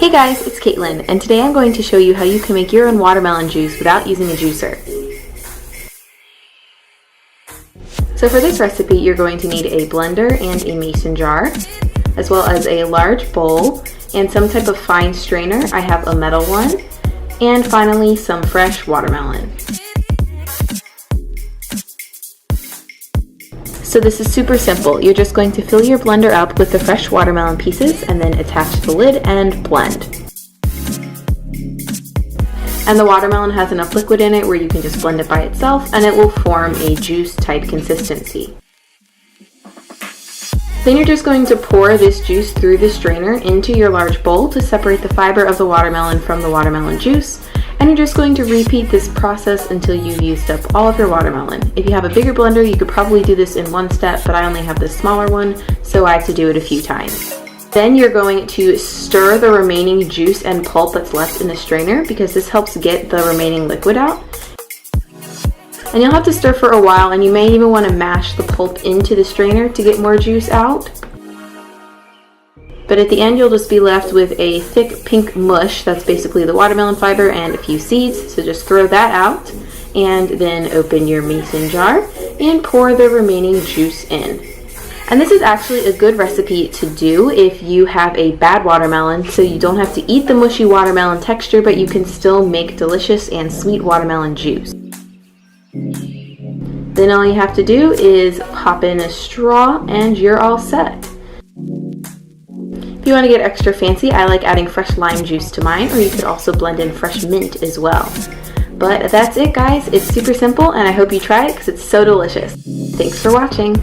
Hey guys, it's Caitlin, and today I'm going to show you how you can make your own watermelon juice without using a juicer. So for this recipe, you're going to need a blender and a mason jar, as well as a large bowl and some type of fine strainer. I have a metal one, and finally some fresh watermelon. So this is super simple. You're just going to fill your blender up with the fresh watermelon pieces and then attach the lid and blend. And the watermelon has enough liquid in it where you can just blend it by itself and it will form a juice type consistency. Then you're just going to pour this juice through the strainer into your large bowl to separate the fiber of the watermelon from the watermelon juice. And you're just going to repeat this process until you've used up all of your watermelon. If you have a bigger blender, you could probably do this in one step, but I only have this smaller one, so I have to do it a few times. Then you're going to stir the remaining juice and pulp that's left in the strainer because this helps get the remaining liquid out. And you'll have to stir for a while, and you may even want to mash the pulp into the strainer to get more juice out. But at the end, you'll just be left with a thick pink mush. That's basically the watermelon fiber and a few seeds. So just throw that out and then open your mason jar and pour the remaining juice in. And this is actually a good recipe to do if you have a bad watermelon, so you don't have to eat the mushy watermelon texture, but you can still make delicious and sweet watermelon juice. Then all you have to do is pop in a straw and you're all set. If you want to get extra fancy, I like adding fresh lime juice to mine, or you could also blend in fresh mint as well. But that's it guys, it's super simple and I hope you try it because it's so delicious. Thanks for watching.